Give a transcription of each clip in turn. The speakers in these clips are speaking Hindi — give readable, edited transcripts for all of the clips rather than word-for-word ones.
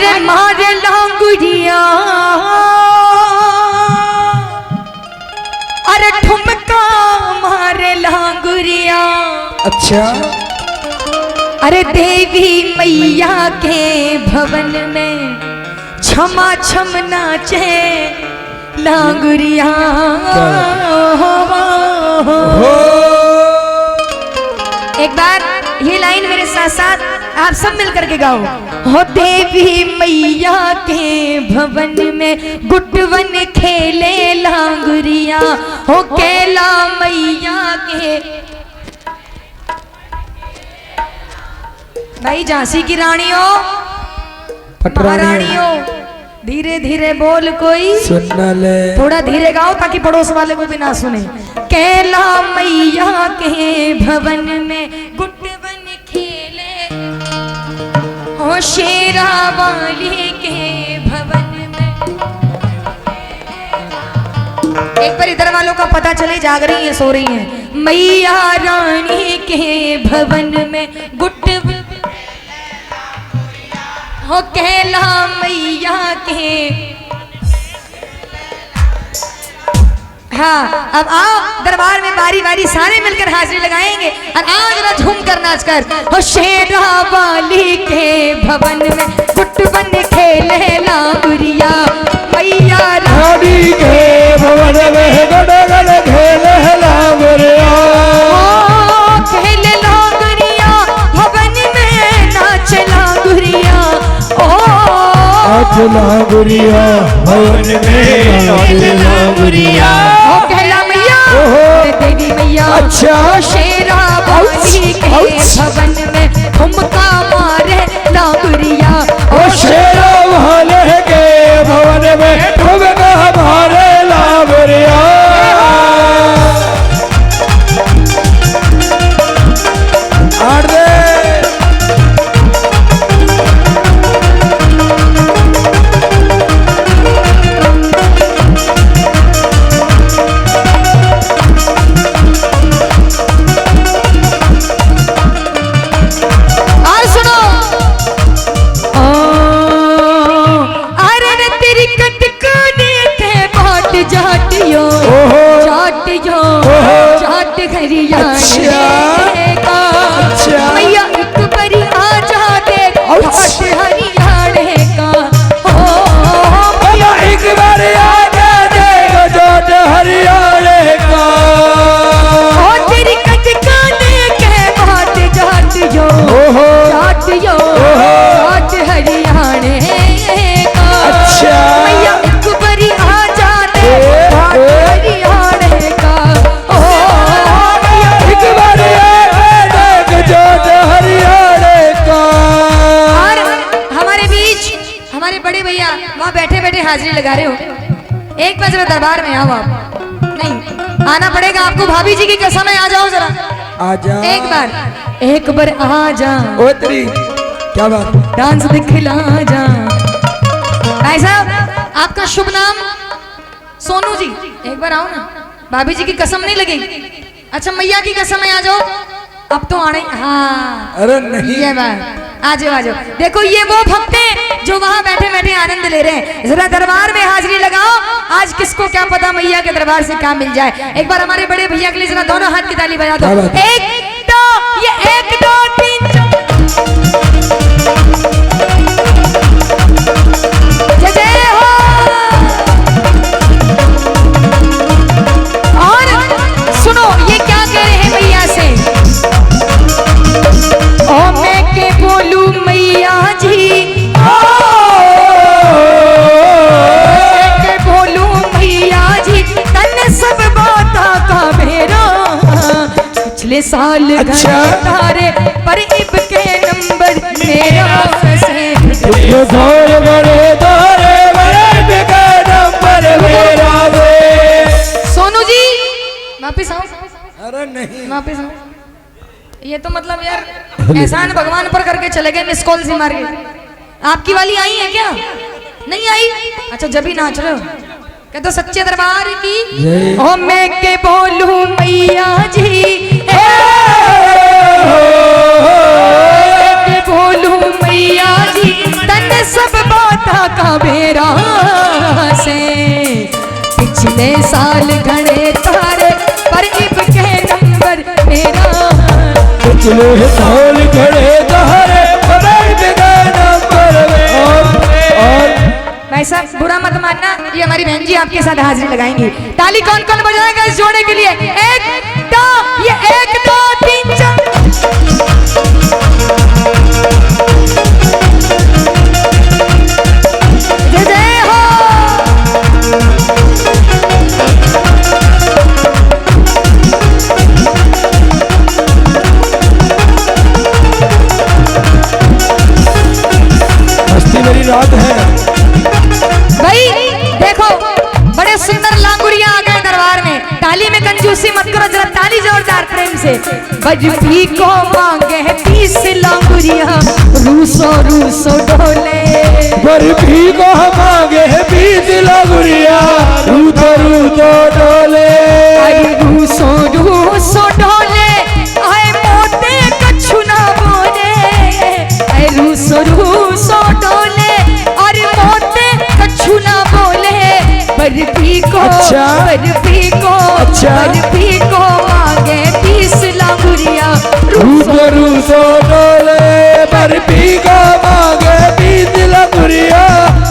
अरे मारे लांगुरिया, अरे ठुमका मारे लांगुरिया। अच्छा, अरे देवी मैया के भवन में क्षमा छम नाचे लांगुरिया। एक बार ये लाइन मेरे साथ साथ आप सब मिलकर के गाओ। हो देवी मैया के भवन में गुटवन खेले लांगुरिया, हो कैला मैया के। भाई झांसी की रानियों, महारानियों, धीरे धीरे बोल, कोई सुनना ले, थोड़ा धीरे गाओ ताकि पड़ोस वाले को भी ना सुने। कैला मैया के भवन में गुटवन खेले, हो शेरा वाली के भवन में। एक बार इधर वालों का पता चले जाग रही है, सो रही है। मैया रानी के भवन में गुटवन, हो कैला मैया के। हाँ, अब आओ दरबार में बारी बारी सारे मिलकर हाजिरी लगाएंगे और आओ जरा झूम कर नाच कर। हो शेरा वाली के भवन में गुटवन खेले लांगुरिया, मैया रानी के भवन में गुटवन खेले लांगुरिया। खेले लांगुरिया भवन में नाच लांगुरिया। नाच लांगुरिया भवन में नाच लांगुरिया। ओ कहला मैया, देवी मैया। अच्छा, शेरा वाली के भवन में ठुमका मारे लांगुरिया। ओ शेरा वाले के भवन में ठुमका मारे लांगुरिया। मैया एक बरी आ जा दे हरियाणे का। मैया एक बार आ जा दे जोट हरियाणे का। तेरी कटकाने के बाट जाट यो, जाट यो, जाट हरियाणे का। अच्छा, मैया एक बरी आ जा दे हरियाणे का। बड़े भैया वहाँ बैठे बैठे हाजिरी लगा रहे हो, एक बार जरा दरबार में आओ। आप नहीं आना पड़ेगा आपको, भाभी जी की कसम है, आ जाओ जरा, आ जा एक बार आ जा। ओ तेरी क्या बात, डांस दिखला जा। भाई साहब आपका शुभ नाम? सोनू जी, एक बार आओ ना, भाभी जी की कसम नहीं लगेगी। अच्छा मैया की कसम है, आ जाओ। अब तो आने, हाँ अरे नहीं, ये बात, आ जाओ आ जाओ। देखो ये वो भक्त हैं जो वहां बैठे बैठे आनंद ले रहे हैं। जरा दरबार में हाजिरी लगाओ, आज किसको क्या पता मैया के दरबार से क्या मिल जाए। एक बार हमारे बड़े भैया के लिए जरा दोनों हाथ की ताली बजा दो। एक दो, ये 1 2 3 4। जय हो। और सुनो ये क्या कह रहे हैं मैया से। ओ मैं के बोलू मैया जी, के बोलू मैया जी, तन सब बाता का मेरा। पिछले साल अच्छा, तारे पर इब के नंबर मेरा से। सोनू जी वापिस आओ। अरे नहीं, वापिस आओ। ये तो मतलब यार एहसान भगवान पर करके चले गए, मिस कॉल से मार के। आपकी वाली आई है क्या? नहीं आई? अच्छा जब भी नाच रहे हो क्या? तो सच्चे दरबार की ओ मैं के बोलू मैया जी, के बोलू मैया जी, तन सब था काबेरा से। पिछले साल घड़े तारे पर इब के नंबर मेरा। पिछले साल घड़े तारे पर इब के नंबर मेरा। और भाई साहब बुरा मत मानना, ये हमारी बहन जी आपके साथ हाजिरी लगाएंगी। ताली कौन कौन बजाएगा इस जोड़े के लिए? एक दो, ये 1 2 3 4। जय जय हो। मस्ती मेरी रात है। भाई देखो बड़े सुंदर लांगुरिया आ गए दरबार में। ताली में कंजूसी मत करो, जरा ताली जोरदार प्रेम से। बजती को मांगे 20 लांगुरिया, रूसो रूसो डोले। बर्फी को मांगे 20 लांगुरिया, रूसो रूसो डोले। अरे रूसो रूसो डोले, आए मोते कछु ना बोले। अरे रूसो रूसो डोले, अरे मोते कछु ना बोले। बर्फी को अच्छा। बर्फी को अच्छा। बर्फी को मांगे 20 लांगुरिया, रूसो रूसो डोले। बर्फी को मांगे 20 लांगुरिया,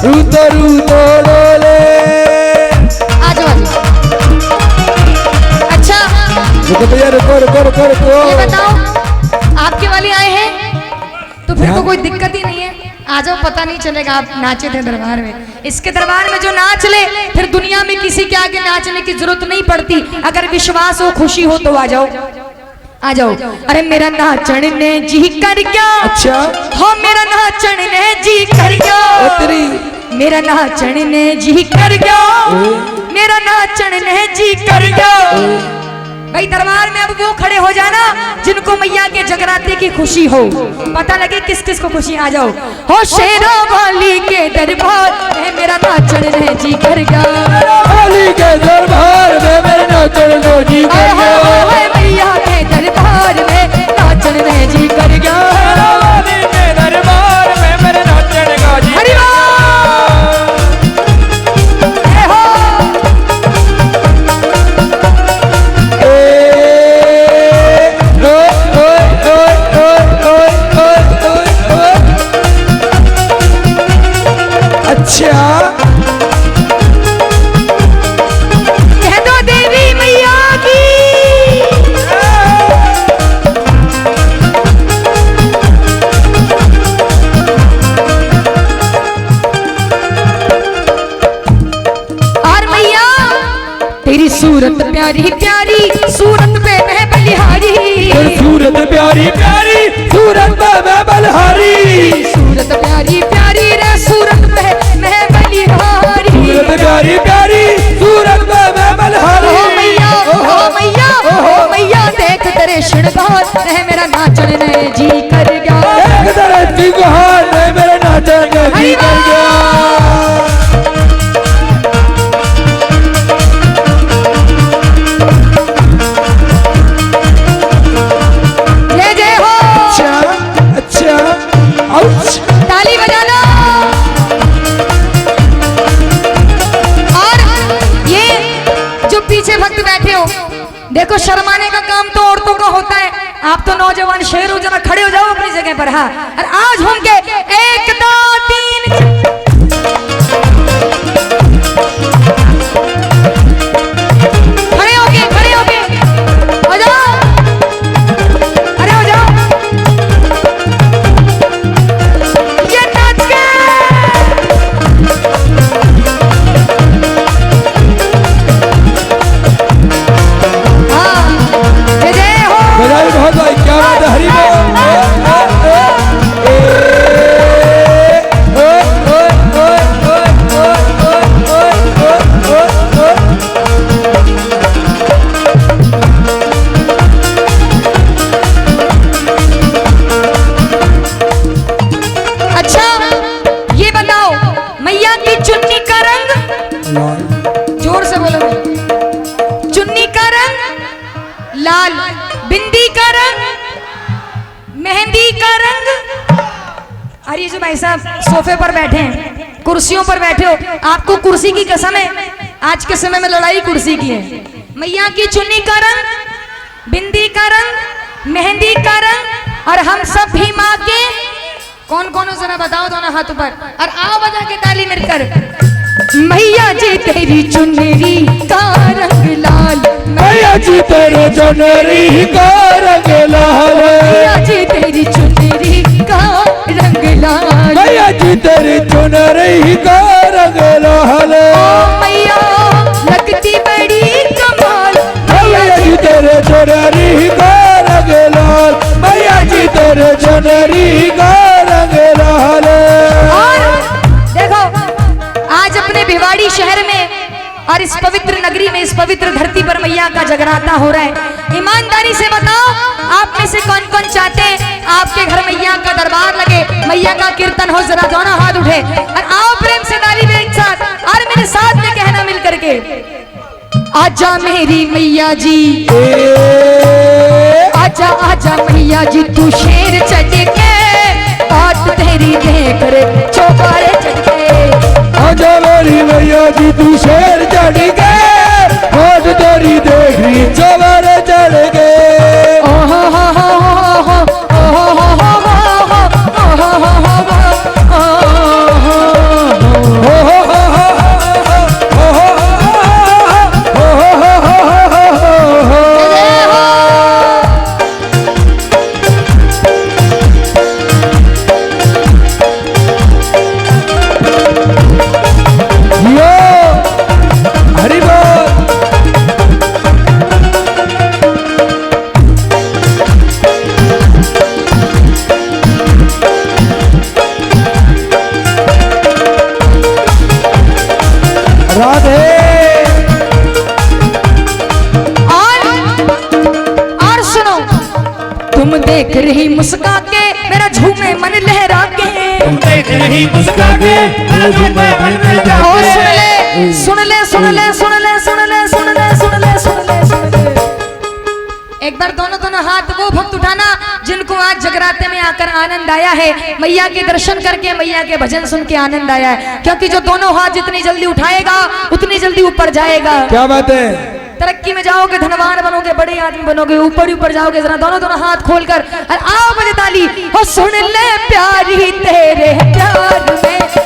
रूसो रूसो डोले। आजो आजो। अच्छा रुको भैया, रुको रुको रुको रुको। ये बताओ, आपके वाले आए हैं तो फिर तो कोई दिक्कत ही नहीं है। आ जाओ, पता नहीं चलेगा आप नाचे थे दरबार में। इसके दरबार में जो नाच ले फिर दुनिया में किसी के आगे नाचने की जरूरत नहीं पड़ती। अगर विश्वास हो, खुशी हो तो आ जाओ, आ जाओ। अरे मेरा नाचन ने जी कर गया। अच्छा। हो मेरा नाचन ने जी कर गया। उतरी। मेरा नाचन ने जी कर गया। मेरा नाचन ने जी कर गया। भाई दरबार में अब वो खड़े हो जाना जिनको मैया के जगराते की खुशी हो, पता लगे किस किस को खुशी। आ जाओ। हो शेरा वाली के दरबार में मेरा नाचन ने जी कर गया। वाली के दरबार में मेरे नाचन ने जी कर गया। मैया के दरबार में नाचन ने जी कर गया। वाली के दरबार में मेरे नाचन का जी। हरि बोल। अच्छा। कह दो देवी मैया की। और मैया तेरी सूरत प्यारी प्यारी, सूरत पे मैं बलिहारी। सूरत प्यारी प्यारी, सूरत पे मैं बलिहारी। सूरत प्यारी प्यारी रे, सूरत पे मैं बलिहारी। सूरत प्यारी प्यारी, सूरत पे मैं बलिहारी। ओ मैया, ओ मैया, ओ मैया देख तेरे श्रृंगार रहे मेरा नाचन ने जी कर गया। एक तरह की गुहार ने मेरे नाचन का जी कर गया। जय जय हो। अच्छा अच्छा। ताली बजाना। और ये जो पीछे भक्त बैठे हो, देखो शर्माने का काम तो औरतों का होता है। आप तो नौजवान शेर हो, जरा खड़े हो जाओ अपनी जगह पर। हाँ, और आज हम के 1 2 3 खड़े होके हो जाओ। अरे हो जाओ। ये नाच के। हाँ, जय जय हो। बधाई बहुत भाई, क्या बात है। हरी बोल। अच्छा ये बताओ, मैया की चुन्नी का रंग, जोर से बोलो भाई। चुन्नी का रंग लाल, बिंदी का रंग, मेहंदी का रंग। अरे ये जो भाई साहब सोफे पर बैठे हैं, कुर्सियों पर बैठे हो, आपको कुर्सी की कसम है, आज के समय में लड़ाई कुर्सी की है। मैया की चुन्नी का रंग, बिंदी का रंग, मेहंदी का रंग, और हम सब भी माँ के कौन कौन हो जरा बताओ दोनों हाथ ऊपर और आओ बजा के ताली मिलकर। मैया जी तेरी चुनरी का रंग लाल, मैया जी तेरे चुनरी का रंग लाल, मैया जी तेरी चुनरी का रंग लाल, मैया जी तेरी चुनरी का रंग लाल, ओ मैया लगती बड़ी कमाल, मैया जी तेरे चुनरी का रंग लाल, मैया जी तेरे चुनरी का रंग लाल। और देखो आज अपने भिवाड़ी शहर में और इस पवित्र नगरी में, इस पवित्र धरती पर मैया का जगराता हो रहा है। ईमानदारी से बताओ आप में से कौन कौन चाहते हैं आपके घर मैया का दरबार लगे, मैया का कीर्तन हो, जरा दोनों हाथ उठे और आओ प्रेम से ताली में एक साथ और मेरे साथ में कहना मिल करके, आजा मेरी मैया जी, आजा आजा मैया जी तू शेर चढ़ के, बात तेरी देख रे चौबारे चढ़ के, आजा मेरी मैया जी तू शेर चढ़ के, हाथ तेरी देख रही चौबारे चढ़ के। ओहो हो हो हो ओहो हो हो ओहो हो तुम देख रही मुस्का के मेरा झूमे मन लहरा के, तुम देख रही मुस्का के मेरा झूमे मन लहरा के। सुन ले सुन ले सुन ले सुन ले सुन ले सुन ले सुन ले सुन ले। एक बार दोनों दोनों हाथ वो भक्त उठाना जिनको आज जगराते में आकर आनंद आया है, मैया के दर्शन करके, मैया के भजन सुन के आनंद आया है, क्योंकि जो दोनों हाथ जितनी जल्दी उठाएगा उतनी जल्दी ऊपर जाएगा। क्या बात है, तरक्की में जाओगे, धनवान बनोगे, बड़े आदमी बनोगे, ऊपर ही ऊपर जाओगे। जरा दोनों दोनों हाथ खोलकर और आओ बजे ताली हो, सुन ले प्यारी तेरे प्यार में